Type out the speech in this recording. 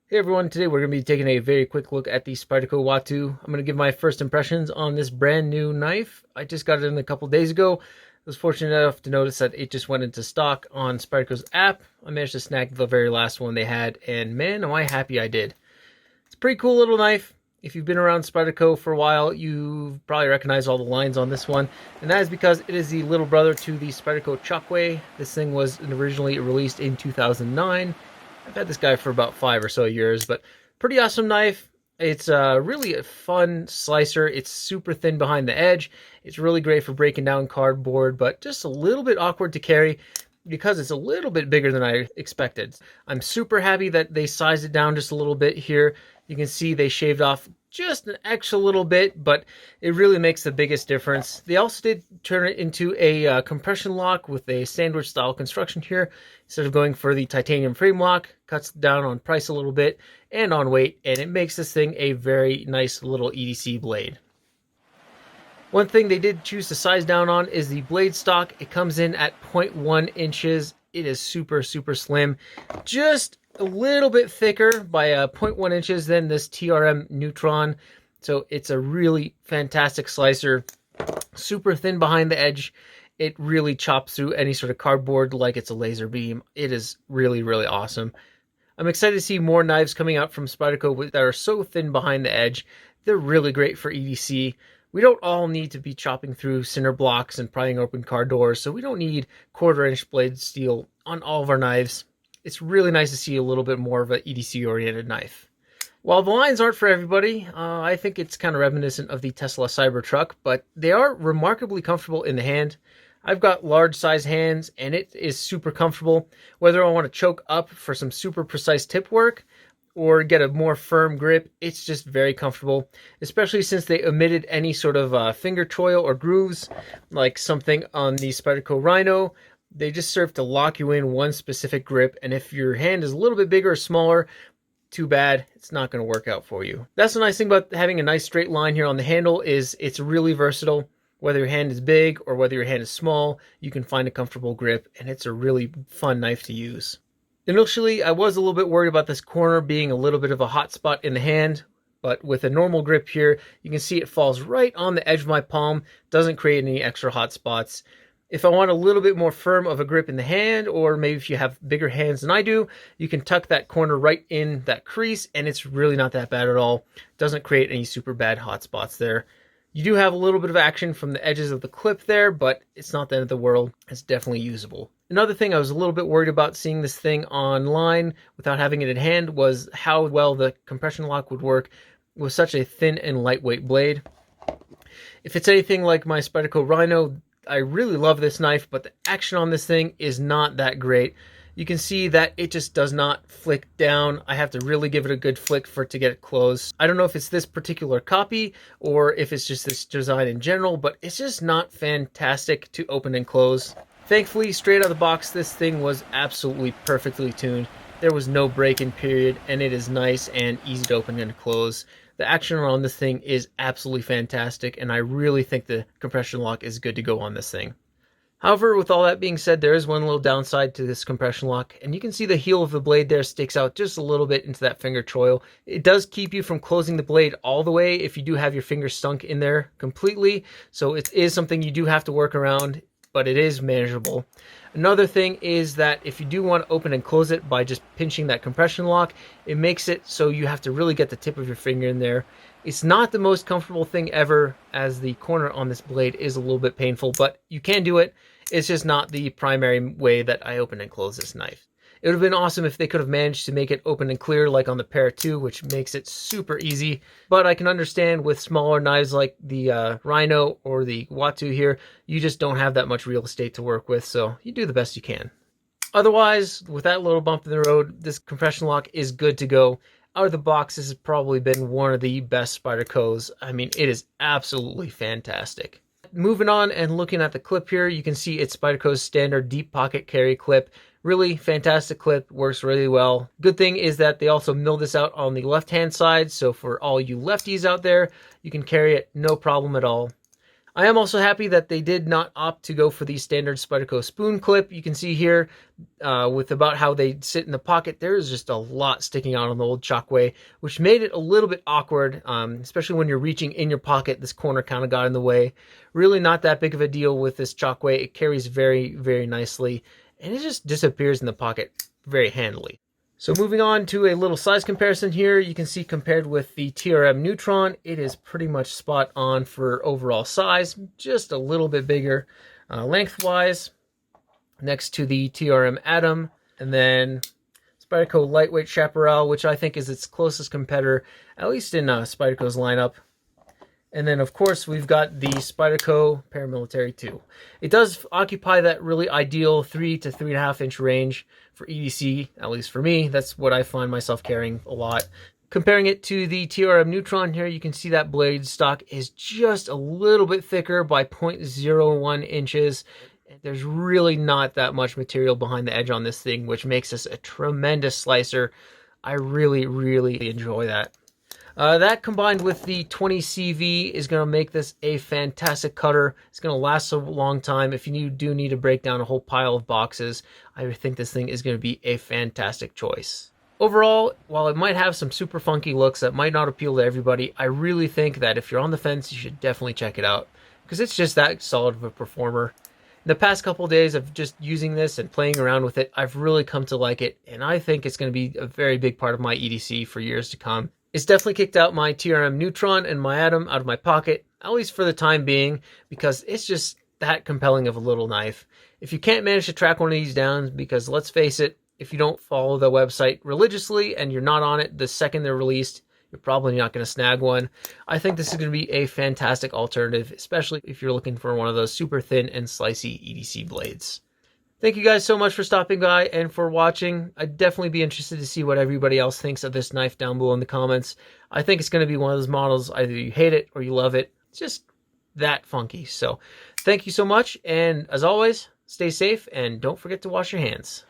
Hey everyone, today we're going to be taking a very quick look at the Spyderco Watu. I'm going to give my first impressions on this brand new knife. I just got it in a couple days ago. I was fortunate enough to notice that it just went into stock on Spyderco's app. I managed to snag the very last one they had, and man, am I happy I did. It's a pretty cool little knife. If you've been around Spyderco for a while, you probably recognize all the lines on this one, and that is because it is the little brother to the Spyderco Chokwe. This thing was originally released in 2009. I've had this guy for about 5 or so years, but pretty awesome knife. It's really a fun slicer. It's super thin behind the edge. It's really great for breaking down cardboard, but just a little bit awkward to carry because it's a little bit bigger than I expected. I'm super happy that they sized it down just a little bit here. You can see they shaved off just an extra little bit, but it really makes the biggest difference. They also did turn it into a compression lock with a sandwich style construction here. Instead of going for the titanium frame lock, cuts down on price a little bit and on weight, and it makes this thing a very nice little EDC blade. One thing they did choose to size down on is the blade stock. It comes in at 0.1 inches. It is super slim, just a little bit thicker by 0.1 inches than this TRM Neutron. So it's a really fantastic slicer, super thin behind the edge. It really chops through any sort of cardboard like it's a laser beam. It is really awesome. I'm excited to see more knives coming out from Spyderco that are so thin behind the edge. They're really great for EDC. We don't all need to be chopping through cinder blocks and prying open car doors, so we don't need 1/4 inch blade steel on all of our knives. It's really nice to see a little bit more of an EDC oriented knife. While the lines aren't for everybody, I think it's kind of reminiscent of the Tesla Cybertruck, but they are remarkably comfortable in the hand. I've got large size hands and it is super comfortable. Whether I want to choke up for some super precise tip work or get a more firm grip, it's just very comfortable, especially since they omitted any sort of finger choil or grooves like something on the Spyderco Rhino. They just serve to lock you in one specific grip, and if your hand is a little bit bigger or smaller, too bad, it's not going to work out for you. That's the nice thing about having a nice straight line here on the handle is it's really versatile. Whether your hand is big or whether your hand is small, you can find a comfortable grip, and it's a really fun knife to use. Initially, I was a little bit worried about this corner being a little bit of a hot spot in the hand, but with a normal grip here, you can see it falls right on the edge of my palm, doesn't create any extra hot spots. If I want a little bit more firm of a grip in the hand, or maybe if you have bigger hands than I do, you can tuck that corner right in that crease, and it's really not that bad at all. Doesn't create any super bad hot spots there. You do have a little bit of action from the edges of the clip there, but it's not the end of the world. It's definitely usable. Another thing I was a little bit worried about seeing this thing online without having it in hand was how well the compression lock would work with such a thin and lightweight blade. If it's anything like my Spyderco Rhino, I really love this knife, but the action on this thing is not that great. You can see that it just does not flick down. I have to really give it a good flick for it to get it closed. I don't know if it's this particular copy or if it's just this design in general, but it's just not fantastic to open and close. Thankfully, straight out of the box, this thing was absolutely perfectly tuned. There was no break-in period, and it is nice and easy to open and close. The action on this thing is absolutely fantastic, and I really think the compression lock is good to go on this thing. However, with all that being said, there is one little downside to this compression lock, and you can see the heel of the blade there sticks out just a little bit into that finger choil. It does keep you from closing the blade all the way if you do have your finger sunk in there completely, so it is something you do have to work around, but it is manageable. Another thing is that if you do want to open and close it by just pinching that compression lock, it makes it so you have to really get the tip of your finger in there. It's not the most comfortable thing ever, as the corner on this blade is a little bit painful, but you can do it. It's just not the primary way that I open and close this knife. It would have been awesome if they could have managed to make it open and clear like on the Para 2, which makes it super easy. But I can understand with smaller knives like the Rhino or the Watu here, you just don't have that much real estate to work with, so you do the best you can. Otherwise, with that little bump in the road, this compression lock is good to go. Out of the box, this has probably been one of the best Spydercos. I mean, it is absolutely fantastic. Moving on and looking at the clip here, you can see it's Spyderco's standard deep pocket carry clip. Really fantastic clip, works really well. Good thing is that they also mill this out on the left-hand side, so for all you lefties out there, you can carry it no problem at all. I am also happy that they did not opt to go for the standard Spyderco spoon clip. You can see here with about how they sit in the pocket, there's just a lot sticking out on the old Shockway, which made it a little bit awkward, especially when you're reaching in your pocket. This corner kind of got in the way. Really not that big of a deal with this Shockway. It carries very, very nicely, and it just disappears in the pocket very handily. So moving on to a little size comparison here, you can see compared with the TRM Neutron, it is pretty much spot on for overall size, just a little bit bigger lengthwise next to the TRM Atom, and then Spyderco Lightweight Chaparral, which I think is its closest competitor, at least in Spyderco's lineup. And then, of course, we've got the Spyderco Paramilitary 2. It does occupy that really ideal 3 to 3.5 inch range for EDC, at least for me. That's what I find myself carrying a lot. Comparing it to the TRM Neutron here, you can see that blade stock is just a little bit thicker by 0.01 inches. There's really not that much material behind the edge on this thing, which makes this a tremendous slicer. I really, really enjoy that. That combined with the 20 CV is going to make this a fantastic cutter. It's going to last a long time. If you do need to break down a whole pile of boxes, I think this thing is going to be a fantastic choice. Overall, while it might have some super funky looks that might not appeal to everybody, I really think that if you're on the fence, you should definitely check it out, because it's just that solid of a performer. In the past couple of days of just using this and playing around with it, I've really come to like it, and I think it's going to be a very big part of my EDC for years to come. It's definitely kicked out my TRM Neutron and my Atom out of my pocket, at least for the time being, because it's just that compelling of a little knife. If you can't manage to track one of these down, because let's face it, if you don't follow the website religiously and you're not on it the second they're released, you're probably not going to snag one. I think this is going to be a fantastic alternative, especially if you're looking for one of those super thin and slicey EDC blades. Thank you guys so much for stopping by and for watching. I'd definitely be interested to see what everybody else thinks of this knife down below in the comments. I think it's going to be one of those models, either you hate it or you love it. It's just that funky. So thank you so much, and as always, stay safe and don't forget to wash your hands.